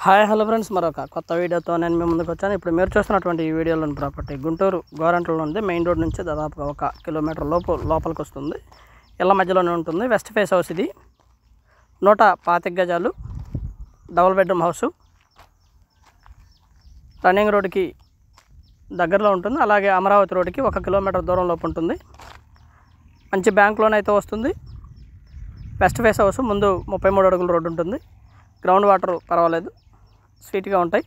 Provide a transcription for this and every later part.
Hi hello friends, మరొక కొత్త వీడియోతో నేను మీ ముందుకు వచ్చాను. ఇప్పుడు మీరు చూస్తున్నటువంటి ఈ వీడియోలోని ప్రాపర్టీ గుంటూరు గోరంట్లలో ఉంది. మెయిన్ రోడ్ నుంచి దాదాపుగా 1 కిలోమీటర్ లోపలికి వస్తుంది. ఇళ్ళ మధ్యలోనే ఉంటుంది. వెస్ట్ ఫేస్ హౌస్ ఇది. 125 గజాలు, డబుల్ బెడ్రూమ్ హౌస్. రన్నింగ్ రోడ్డుకి దగ్గరలో ఉంటుంది. అలాగే అమరావతి రోడ్డుకి 1 కిలోమీటర్ దూరం లోపు ఉంటుంది. మంచి బ్యాంక్ లోన్ అయితే వస్తుంది. వెస్ట్ ఫేస్ హౌస్ ముందు 33 అడుగుల రోడ్డు ఉంటుంది. గ్రౌండ్ వాటర్ పర్వాలేదు, స్వీట్గా ఉంటాయి.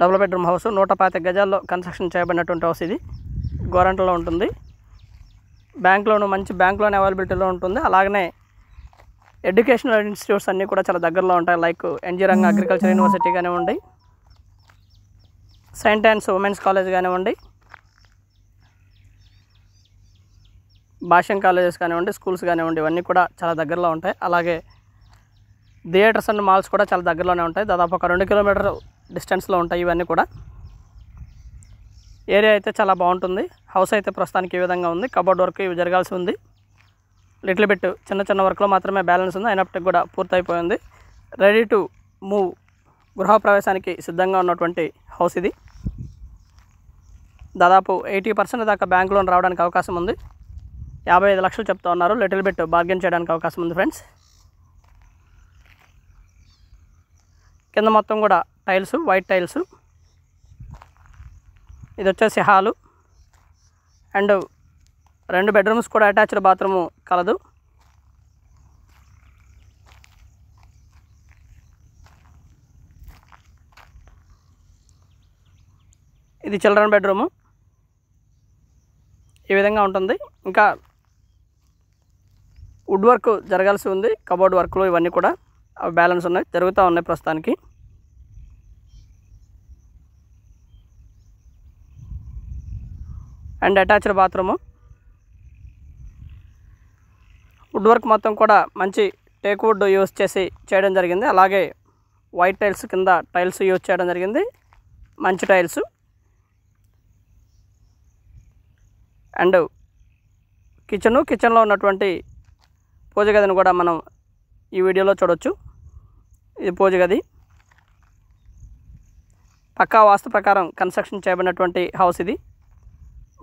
డబుల్ బెడ్రూమ్ హౌస్ 125 గజాల్లో కన్స్ట్రక్షన్ చేయబడినటువంటి హౌస్ ఇది. గోరంట్లలో ఉంటుంది. బ్యాంక్ లోన్, మంచి బ్యాంక్ లోన్ అవైలబిలిటీలో ఉంటుంది. అలాగనే ఎడ్యుకేషనల్ ఇన్స్టిట్యూట్స్ అన్నీ కూడా చాలా దగ్గరలో ఉంటాయి. లైక్ ఎన్జీ రంగ అగ్రికల్చర్ యూనివర్సిటీ కానివ్వండి, సెయింట్ ఆన్స్ ఉమెన్స్ కాలేజ్ కానివ్వండి, భాష్యం కాలేజెస్ కానివ్వండి, స్కూల్స్ కానివ్వండి, ఇవన్నీ కూడా చాలా దగ్గరలో ఉంటాయి. అలాగే థియేటర్స్ అండ్ మాల్స్ కూడా చాలా దగ్గరలోనే ఉంటాయి. దాదాపు ఒక 2 కిలోమీటర్ డిస్టెన్స్లో ఉంటాయి ఇవన్నీ కూడా. ఏరియా అయితే చాలా బాగుంటుంది. హౌస్ అయితే ప్రస్తుతానికి ఈ విధంగా ఉంది. కబోర్డ్ వర్క్ ఇవి జరగాల్సి ఉంది. లిటిల్ బిట్ చిన్న వర్క్లో మాత్రమే బ్యాలెన్స్ ఉంది. అయినప్పటికీ కూడా పూర్తయిపోయింది. రెడీ టు మూవ్, గృహప్రవేశానికి సిద్ధంగా ఉన్నటువంటి హౌస్ ఇది. దాదాపు 80% దాకా బ్యాంక్ లోన్ రావడానికి అవకాశం ఉంది. 55 లక్షలు చెప్తా ఉన్నారు. లిటిల్ బిట్ బార్గెన్ చేయడానికి అవకాశం ఉంది ఫ్రెండ్స్. కింద మొత్తం కూడా టైల్స్, వైట్ టైల్స్. ఇది వచ్చేసి హాలు అండ్ 2 బెడ్రూమ్స్ కూడా అటాచ్డ్ బాత్రూము కలదు. ఇది చిల్డ్రన్ బెడ్రూము. ఈ విధంగా ఉంటుంది. ఇంకా వుడ్ వర్క్ జరగాల్సి ఉంది. కబోర్డ్ వర్క్లు ఇవన్నీ కూడా అవి బ్యాలెన్స్ ఉన్నాయి, జరుగుతూ ఉన్నాయి ప్రస్తుతానికి. And attached bathroom. Wood work మొత్తం కూడా మంచి టేక్ వుడ్ యూజ్ చేసి చేయడం జరిగింది. అలాగే వైట్ టైల్స్ కింద టైల్స్ యూజ్ చేయడం జరిగింది, మంచి టైల్స్. అండ్ కిచెన్లో ఉన్నటువంటి పూజ గదిని కూడా మనం ఈ వీడియోలో చూడొచ్చు. ఇది పూజ గది. పక్కా వాస్తు ప్రకారం కన్స్ట్రక్షన్ చేయబడినటువంటి హౌస్ ఇది.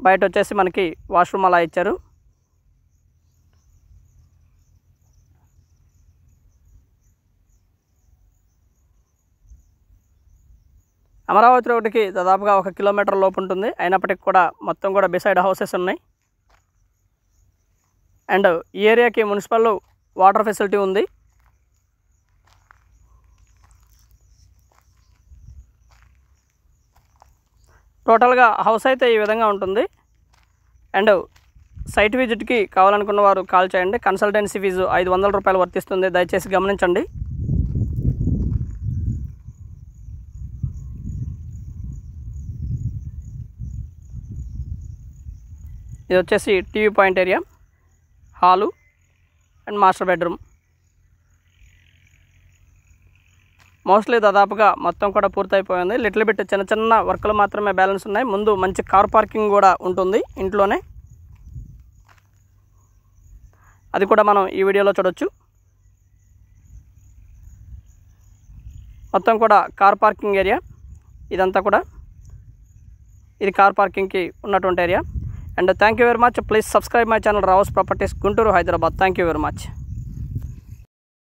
బయట వచ్చేసి మనకి వాష్రూమ్ అలా ఇచ్చారు. అమరావతి రోడ్డుకి దాదాపుగా 1 కిలోమీటర్ లోపు ఉంటుంది. అయినప్పటికీ కూడా మొత్తం కూడా బిసైడ్ హౌసెస్ ఉన్నాయి. అండ్ ఈ ఏరియాకి మున్సిపల్ వాటర్ ఫెసిలిటీ ఉంది. టోటల్గా హౌస్ అయితే ఈ విధంగా ఉంటుంది. అండ్ సైట్ విజిట్కి కావాలనుకున్న వారు కాల్ చేయండి. కన్సల్టెన్సీ ఫీజు 500 రూపాయలు వర్తిస్తుంది, దయచేసి గమనించండి. ఇది వచ్చేసి TV point area, hall and master bedroom. Mostly దాదాపుగా మొత్తం కూడా పూర్తయిపోయింది. లిటిల్ బిట్ చిన్న వర్క్లు మాత్రమే బ్యాలెన్స్ ఉన్నాయి. ముందు మంచి కార్ పార్కింగ్ కూడా ఉంటుంది ఇంట్లోనే. అది కూడా మనం ఈ వీడియోలో చూడొచ్చు. మొత్తం కూడా కార్ పార్కింగ్ ఏరియా ఇదంతా కూడా. ఇది కార్ పార్కింగ్కి ఉన్నటువంటి area. And thank you very much. Please subscribe my channel Rao's properties Guntur, Hyderabad. Thank you very much.